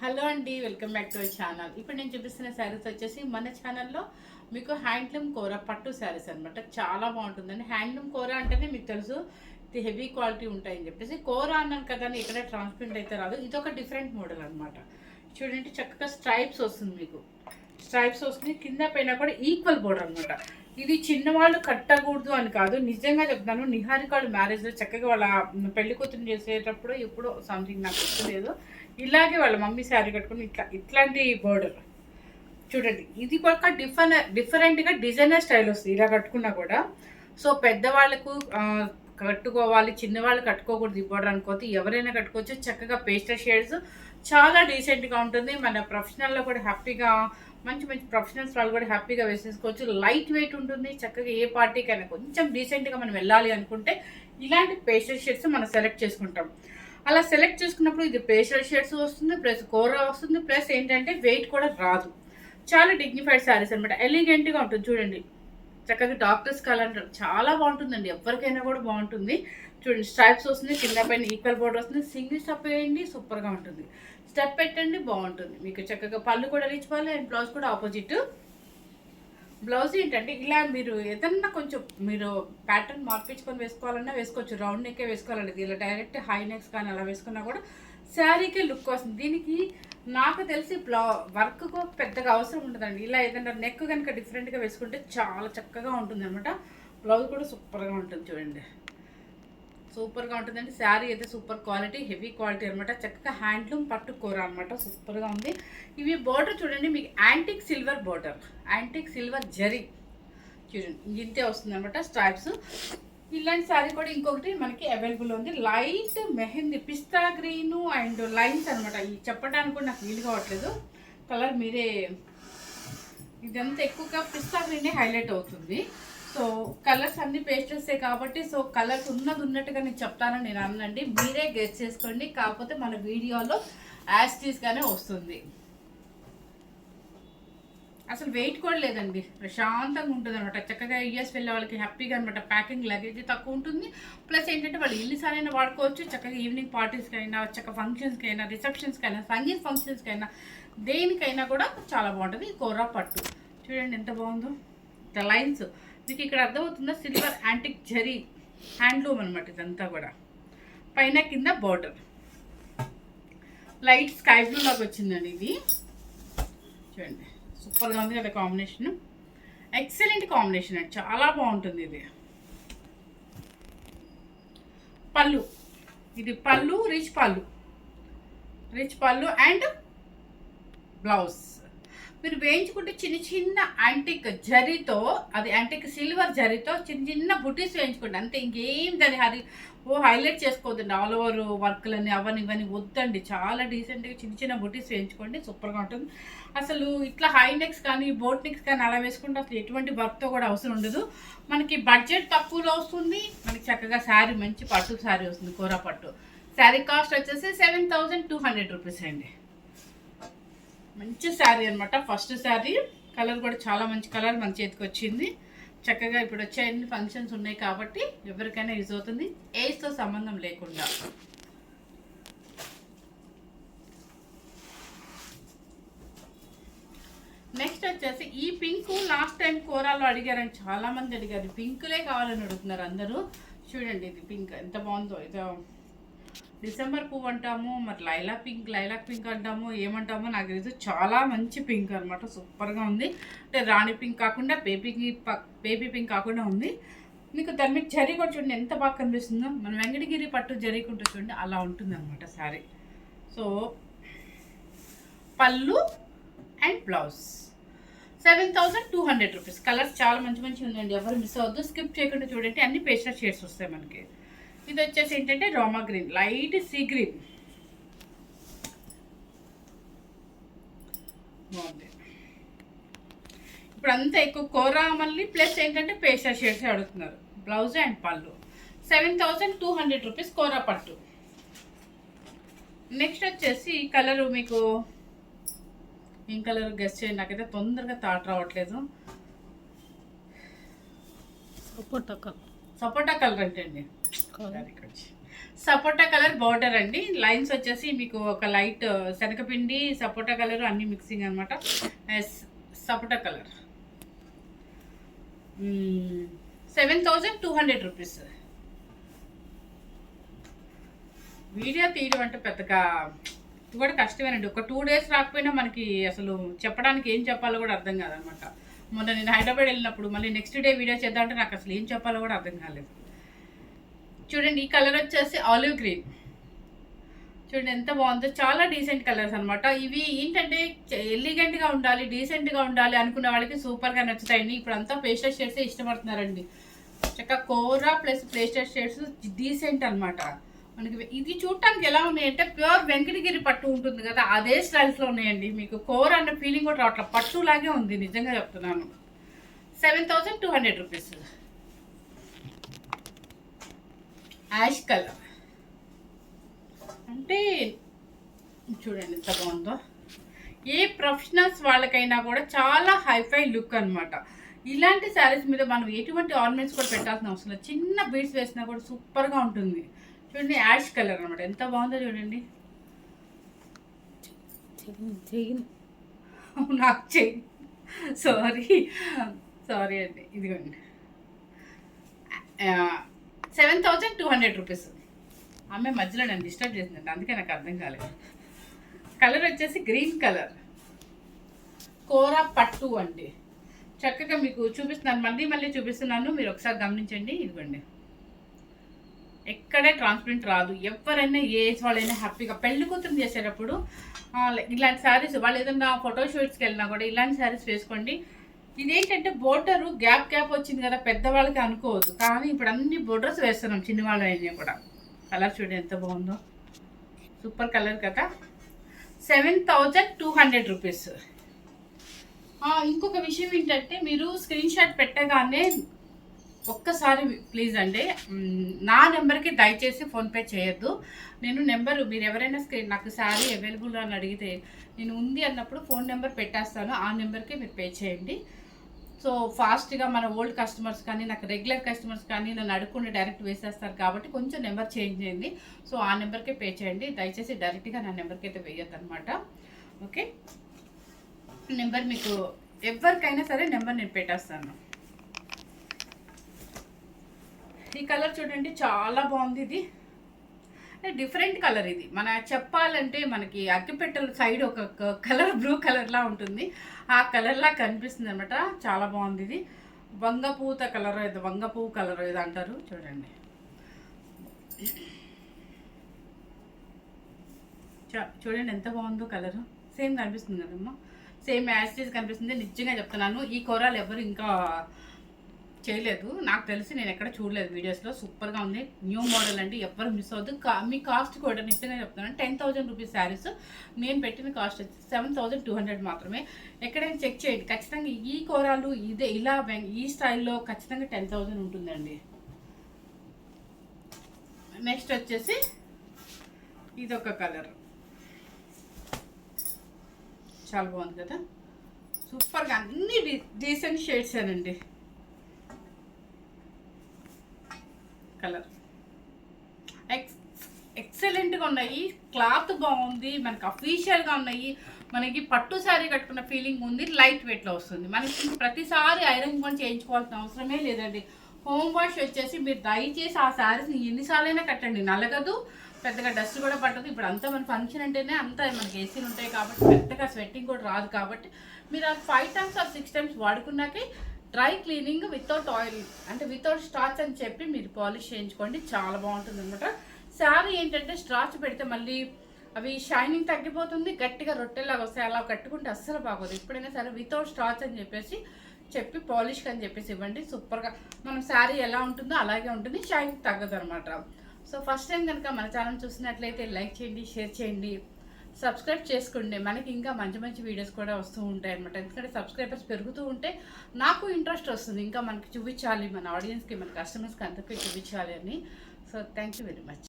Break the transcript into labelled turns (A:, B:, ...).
A: Hello అండి, welcome back to our channel. ఇప్పుడు నేను చూపిస్తున్న శారీస్ వచ్చేసి మన ఛానల్లో మీకు హ్యాండ్లూమ్ కోర పట్టు శారీస్ అనమాట. చాలా బాగుంటుందండి. హ్యాండ్లూమ్ కోర అంటేనే మీకు తెలుసు ఇది హెవీ క్వాలిటీ ఉంటాయని చెప్పేసి కోర అన్నాను కదా అని ఇక్కడ ట్రాన్స్పరెంట్ అయితే రాదు. ఇది ఒక డిఫరెంట్ మోడల్ అనమాట. చూడండి, చక్కగా స్ట్రైప్స్ వస్తుంది, మీకు స్ట్రైప్స్ వస్తుంది. కింద పైన కూడా ఈక్వల్ బోర్డర్ అనమాట. ఇది చిన్నవాళ్ళు కట్టకూడదు అని కాదు, నిజంగా చెప్తాను. నిహారికాళ్ళు మ్యారేజ్లో చక్కగా వాళ్ళ పెళ్లి కూతురు చేసేటప్పుడు ఎప్పుడో సంథింగ్ నాకు గుర్తులేదు, ఇలాగే వాళ్ళ మమ్మీ శారీ కట్టుకుని ఇట్లాంటి బోర్డర్ చూడండి. ఇది ఒక డిఫరెంట్గా డిజైనర్ స్టైల్ వస్తుంది ఇలా కట్టుకున్నా కూడా. సో పెద్దవాళ్ళకు కట్టుకోవాలి, చిన్నవాళ్ళు కట్టుకోకూడదు ఈ బోర్డర్ అనుకోవచ్చు. ఎవరైనా కట్టుకోవచ్చు. చక్కగా పేస్టల్ షేడ్స్ చాలా డీసెంట్గా ఉంటుంది. మన ప్రొఫెషనల్లో కూడా హ్యాపీగా మంచి మంచి ప్రొఫెషనల్స్ వాళ్ళు కూడా హ్యాపీగా వేసేసుకోవచ్చు. లైట్ వెయిట్ ఉంటుంది. చక్కగా ఏ పార్టీకైనా కొంచెం డీసెంట్గా మనం వెళ్ళాలి అనుకుంటే ఇలాంటి పేస్టల్ షేడ్స్ మనం సెలెక్ట్ చేసుకుంటాం. అలా సెలెక్ట్ చేసుకున్నప్పుడు ఇది పేస్టల్ షేడ్స్ వస్తుంది, ప్లస్ కోరా వస్తుంది, ప్లస్ ఏంటంటే వెయిట్ కూడా రాదు. చాలా డిగ్నిఫైడ్ శారీస్ అనమాట. ఎలిగెంట్గా ఉంటుంది చూడండి. చక్కగా డాక్టర్స్ కలర్ చాలా బాగుంటుందండి. ఎవరికైనా కూడా బాగుంటుంది. చూడండి, స్ట్రైప్స్ వస్తుంది, కింద పైన ఈక్వల్ బోర్డర్ వస్తుంది. సింగిల్ స్టెప్ వేయండి, సూపర్గా ఉంటుంది. స్టెప్ పెట్టండి, బాగుంటుంది. మీకు చక్కగా పళ్ళు కూడా రిచ్ పళ్ళు అండ్ బ్లౌజ్ కూడా ఆపోజిట్. బ్లౌజ్ ఏంటంటే ఇలా మీరు ఏదన్నా కొంచెం మీరు ప్యాటర్న్ మార్పించుకొని వేసుకోవాలన్నా వేసుకోవచ్చు. రౌండ్ నెక్కే వేసుకోవాలండి. ఇలా డైరెక్ట్ హై నెక్స్ కానీ అలా వేసుకున్నా కూడా శారీకే లుక్ వస్తుంది. దీనికి నాకు తెలిసి వర్క్కు పెద్దగా అవసరం ఉండదండి. ఇలా ఏదైనా నెక్ కనుక డిఫరెంట్గా వేసుకుంటే చాలా చక్కగా ఉంటుంది అనమాట. బ్లౌజ్ కూడా సూపర్గా ఉంటుంది చూడండి. సూపర్గా ఉంటుందండి. శారీ అయితే సూపర్ క్వాలిటీ, హెవీ క్వాలిటీ అనమాట. చక్కగా హ్యాండ్లూమ్ పట్టు కూర అనమాట. సూపర్గా ఉంది. ఇవి బోర్డర్ చూడండి, మీకు antique silver border, antique silver zari చూడండి, ఇంతే వస్తుంది అనమాట స్ట్రైప్స్. ఇలాంటి శారీ కూడా ఇంకొకటి మనకి అవైలబుల్ ఉంది. Light mehndi pista green and lines అనమాట. ఇది చెప్పడానికి కూడా నాకు వీలు కావట్లేదు. కలర్ మీరే, ఇదంతా ఎక్కువగా పిస్తా గ్రీనే హైలైట్ అవుతుంది. సో కలర్స్ అన్ని పేస్టల్సే కాబట్టి సో కలర్స్ ఉన్నట్టుగా నేను చెప్తానని నేను అనండి, మీరే గెస్ చేసుకోండి. కాకపోతే మన వీడియోలో యాస్టీస్గానే వస్తుంది. అసలు వెయిట్ కూడా లేదండి, ప్రశాంతంగా ఉంటుంది అనమాట. చక్కగా యూఎస్ వెళ్ళే వాళ్ళకి హ్యాపీగా అనమాట. ప్యాకింగ్ లగేజ్ తక్కువ ఉంటుంది. ప్లస్ ఏంటంటే వాళ్ళు ఎన్నిసార్లైనా వాడుకోవచ్చు. చక్కగా ఈవినింగ్ పార్టీస్కైనా, చక్కగా ఫంక్షన్స్కైనా, రిసెప్షన్స్కైనా, సంగీత్ ఫంక్షన్స్కైనా, దేనికైనా కూడా చాలా బాగుంటుంది. కోరా పట్టు చూడండి ఎంత బాగుందో. ద లైన్స్ మీకు ఇక్కడ అర్థమవుతుందా? సిల్వర్ యాంటిక్ జరీ హ్యాండ్లూమ్ అనమాట ఇదంతా కూడా. పైన కింద బార్డర్ లైట్ స్కై బ్లూ లాగా వచ్చిందండి. ఇది చూడండి, సూపర్గా ఉంది కదా కాంబినేషన్. ఎక్సలెంట్ కాంబినేషన్ అండి, చాలా బాగుంటుంది ఇది. పళ్ళు, ఇది పళ్ళు, రిచ్ పళ్ళు అండ్ బ్లౌజ్. మీరు వేయించుకుంటే చిన్న చిన్న యాంటిక్ జరీతో, అది యాంటిక్ సిల్వర్ జరీతో చిన్న చిన్న బుటీస్ వేయించుకోండి అంతే. ఇంకేం దాన్ని హైలైట్ చేసుకోవద్దండి. ఆల్ ఓవర్ వర్క్లని అవన్నీ ఇవన్నీ వద్దండి. చాలా డీసెంట్గా చిన్న చిన్న బుటీస్ వేయించుకోండి, సూపర్గా ఉంటుంది. అసలు ఇట్లా హై నెక్స్ కానీ బోట్ నెక్స్ కానీ అలా వేసుకుంటే అసలు ఎటువంటి వర్క్తో కూడా అవసరం ఉండదు. మనకి బడ్జెట్ తక్కువలో వస్తుంది. మనకి చక్కగా శారీ మంచి పట్టు శారీ వస్తుంది, కోరా పట్టు. శారీ కాస్ట్ వచ్చేసి 7200 రూపీస్ అండి. మంచి శారీ అనమాట. ఫస్ట్ శారీ కలర్ కూడా చాలా మంచి కలర్ మన చేతికి వచ్చింది. చక్కగా ఇప్పుడు వచ్చే అన్ని ఫంక్షన్స్ ఉన్నాయి కాబట్టి ఎవరికైనా యూజ్ అవుతుంది, ఏజ్తో సంబంధం లేకుండా. నెక్స్ట్ వచ్చేసి ఈ పింక్ లాస్ట్ టైం కోరాలో అడిగారని చాలా మంది అడిగారు. పింకులే కావాలని అడుగుతున్నారు అందరూ. చూడండి, ఇది పింక్ ఎంత బాగుందో. ఇదో డిసెంబర్ పువ్వు అంటాము, మరి లైలాక్ పింక్ అంటాము, ఏమంటామో నాకు తెలియదు. చాలా మంచి పింక్ అనమాట, సూపర్గా ఉంది. అంటే రాణి పింక్ కాకుండా బేబీ పింక్ కాకుండా ఉంది. మీకు దాని మీద జరీ కూడా చూడండి ఎంత బాగా కనిపిస్తుందో. మన వెంకటగిరి పట్టు జరీ ఉంటుంది చూడండి, అలా ఉంటుంది అనమాట శారీ. సో పళ్ళు అండ్ బ్లౌజ్ 7200 రూపీస్. కలర్స్ చాలా మంచి ఉందండి, ఎవరు మిస్ అవ్వద్దు. స్కిప్ చేయకుండా చూడండి, అన్ని పేస్టల్ షేడ్స్ వస్తాయి మనకి. ఇది వచ్చేసి ఏంటంటే రోమా గ్రీన్, లైట్ సీ గ్రీన్ బాగుంది. ఇప్పుడు అంతా ఎక్కువ కోరా మళ్ళీ ప్లస్ ఏంటంటే పేస్టల్ షేడ్స్ అడుగుతున్నారు. బ్లౌజ్ అండ్ పళ్ళు 7200 రూపీస్ కోరా పట్టు. నెక్స్ట్ వచ్చేసి ఈ కలరు మీకు ఏం కలర్ గెస్ట్ చేయండి, నాకైతే తొందరగా థాట్ రావట్లేదు. సపోటా కలర్ అంటే అండి. సపోటా కలర్ బార్డర్ అండి. లైన్స్ వచ్చేసి మీకు ఒక లైట్ శనగపిండి సపోటా కలర్ అన్ని మిక్సింగ్ అనమాట. సపోటా కలర్ 7,200 రూపీస్. వీడియో తీయడం అంటే పెద్దగా ఇది కూడా కష్టమేనండి. ఒక 2 డేస్ రాకపోయినా మనకి అసలు చెప్పడానికి ఏం చెప్పాలో కూడా అర్థం కాదనమాట. మొన్న నేను హైదరాబాద్ వెళ్ళినప్పుడు మళ్ళీ నెక్స్ట్ డే వీడియో చేద్దామంటే నాకు అసలు ఏం చెప్పాలో కూడా అర్థం కాలేదు. చూడండి ఈ కలర్ వచ్చేసి ఆలివ్ గ్రీన్. చూడండి ఎంత బాగుందో, చాలా డీసెంట్ కలర్స్ అనమాట. ఇవి ఏంటంటే ఎలిగెంట్గా ఉండాలి, డీసెంట్గా ఉండాలి అనుకున్న వాళ్ళకి సూపర్గా నచ్చుతాయండి. ఇప్పుడు అంతా పేస్టల్ షేడ్సే ఇష్టపడుతున్నారండి. చక్కగా కోరా ప్లస్ పేస్టల్ షేడ్స్ డీసెంట్ అనమాట. మనకి ఇది చూడటానికి ఎలా ఉన్నాయంటే ప్యూర్ వెంకటగిరి పట్టు ఉంటుంది కదా, అదే స్టైల్స్లో ఉన్నాయండి. మీకు కోర అనే ఫీలింగ్ కూడా రావట్లేదు, పట్టు లాగే ఉంది, నిజంగా చెప్తున్నాను. 7,200 రూపీస్. యాష్ కలర్ అంటే చూడండి ఎంత బాగుందో. ఏ ప్రొఫెషనల్స్ వాళ్ళకైనా కూడా చాలా హైఫై లుక్ అనమాట. ఇలాంటి శారీస్ మీద మనం ఎటువంటి ఆర్నమెంట్స్ కూడా పెట్టాల్సిన అవసరం లేదు. చిన్న బీడ్స్ వేసినా కూడా సూపర్గా ఉంటుంది. చూడండి యాష్ కలర్ అనమాట, ఎంత బాగుందో చూడండి. నాకు చెయ్యి, సారీ అండి. ఇదిగోండి 7,200 రూపీస్. ఆమె మధ్యలో నన్ను డిస్టర్బ్ చేసిందండి, అందుకే నాకు అర్థం కాలేదు. కలర్ వచ్చేసి గ్రీన్ కలర్, కోరా పట్టు అండి. చక్కగా మీకు చూపిస్తున్నాను, మళ్ళీ చూపిస్తున్నాను, మీరు ఒకసారి గమనించండి. ఇదిగోండి ఎక్కడే ట్రాన్స్పరెంట్ రాదు. ఎవరైనా ఏ ఏజ్ వాళ్ళైనా హ్యాపీగా పెళ్లి కూతురు చేసేటప్పుడు ఇలాంటి శారీస్, వాళ్ళు ఏదైనా ఫోటోషూట్స్కి వెళ్ళినా కూడా ఇలాంటి శారీస్ వేసుకోండి. ఇదేంటంటే బోర్డరు గ్యాప్ వచ్చింది కదా, పెద్దవాళ్ళకి అనుకోవద్దు, కానీ ఇప్పుడు అన్ని బోర్డర్స్ వేస్తున్నాం చిన్నవాళ్ళు అయినా కూడా. కలర్ చూడండి ఎంత బాగుందో, సూపర్ కలర్ కదా. 7,200 రూపీస్. ఇంకొక విషయం ఏంటంటే మీరు స్క్రీన్ షాట్ పెట్టగానే ఒక్కసారి ప్లీజ్ అండి నా నెంబర్కి దయచేసి ఫోన్పే చేయొద్దు. నేను నెంబరు మీరు ఎవరైనా నాకు శారీ అవైలబుల్ అని అడిగితే నేను ఉంది అన్నప్పుడు ఫోన్ నెంబర్ పెట్టేస్తాను, ఆ నెంబర్కి మీరు పే చేయండి. సో ఫాస్ట్గా మన ఓల్డ్ కస్టమర్స్ కానీ నాకు రెగ్యులర్ కస్టమర్స్ కానీ నన్ను అడుక్కుంటే డైరెక్ట్ వేసేస్తారు కాబట్టి కొంచెం నెంబర్ చేంజ్ చేయండి. సో ఆ నెంబర్కే పే చేయండి, దయచేసి డైరెక్ట్గా నా నెంబర్కి అయితే వేయద్దు అనమాట. ఓకే, నెంబర్ మీకు ఎవరికైనా సరే నెంబర్ నేను పెట్టేస్తాను. ఈ కలర్ చూడండి చాలా బాగుంది. ఇది డిఫరెంట్ కలర్. ఇది మన చెప్పాలంటే మనకి అగ్గిపెట్టెల సైడ్ ఒక కలర్ బ్లూ కలర్లా ఉంటుంది, ఆ కలర్లా కనిపిస్తుంది అనమాట. చాలా బాగుంది. ఇది వంగపూత కలర్, ఏదో వంగపువ్వు కలర్ ఏదో అంటారు. చూడండి చూడండి ఎంత బాగుందో కలర్. సేమ్ కనిపిస్తుంది కదమ్మా, సేమ్ యాస్టీస్ కనిపిస్తుంది. నిజంగా చెప్తున్నాను, ఈ కూరలు ఎవరు ఇంకా చేయలేదు నాకు తెలిసి, నేను ఎక్కడ చూడలేదు వీడియోస్లో. సూపర్గా ఉంది, న్యూ మోడల్ అండి, ఎవరు మిస్ అవ్వద్దు. మీ కాస్ట్ కూడా నిజంగా చెప్తున్నాను 10,000 రూపీస్ శారీస్. నేను పెట్టిన కాస్ట్ వచ్చి 7,200 మాత్రమే. ఎక్కడైనా చెక్ చేయండి ఖచ్చితంగా. ఈ కూరలు ఇదే ఇలా ఈ స్టైల్లో ఖచ్చితంగా 10,000 ఉంటుందండి. నెక్స్ట్ వచ్చేసి ఇదొక కలర్, చాలా బాగుంది కదా, సూపర్గా అన్ని డీసెంట్ షేడ్స్ అనండి. కలర్ ఎక్సలెంట్గా ఉన్నాయి, క్లాత్ బాగుంది, మనకి అఫీషియల్గా ఉన్నాయి. మనకి పట్టు శారీ కట్టుకున్న ఫీలింగ్ ఉంది, లైట్ వెయిట్లో వస్తుంది. మనకి ప్రతిసారి ఐరన్ కూడా చేయించుకోవాల్సిన అవసరమే లేదండి. హోమ్ వాష్ వచ్చేసి మీరు దయచేసి ఆ శారీస్ని ఎన్నిసార్లైనా కట్టండి, నలగదు, పెద్దగా డస్ట్ కూడా పట్టదు. ఇప్పుడు అంతా మన ఫంక్షన్ అంటేనే అంతా మనకి ఏసీలు ఉంటాయి కాబట్టి పెద్దగా స్వెట్టింగ్ కూడా రాదు. కాబట్టి మీరు ఆ 5 times or 6 times వాడుకున్నాకే డ్రై క్లీనింగ్ వితౌట్ ఆయిల్ అంటే వితౌట్ స్టార్చ్ అని చెప్పి మీరు పాలిష్ చేయించుకోండి, చాలా బాగుంటుంది అనమాట. శారీ ఏంటంటే స్టార్చ్ పెడితే మళ్ళీ అవి షైనింగ్ తగ్గిపోతుంది, గట్టిగా రొట్టెలాగా వస్తాయి, అలా కట్టుకుంటే అస్సలు బాగోదు. ఎప్పుడైనా సరే వితౌట్ స్టార్చ్ అని చెప్పి పాలిష్ అని చెప్పేసి ఇవ్వండి. సూపర్గా మనం శారీ ఎలా ఉంటుందో అలాగే ఉంటుంది, షైనింగ్ తగ్గదు అనమాట. సో ఫస్ట్ టైం కనుక మన ఛానల్ చూసినట్లయితే లైక్ చేయండి, షేర్ చేయండి, సబ్స్క్రైబ్ చేసుకోండి. మనకి ఇంకా మంచి మంచి వీడియోస్ కూడా వస్తూ ఉంటాయి అనమాట. ఎందుకంటే సబ్స్క్రైబర్స్ పెరుగుతూ ఉంటే నాకు ఇంట్రెస్ట్ వస్తుంది, ఇంకా మనకి చూపించాలి, మన ఆడియన్స్కి మన కస్టమర్స్కి అంతకే చూపించాలి అని. So thank you very much.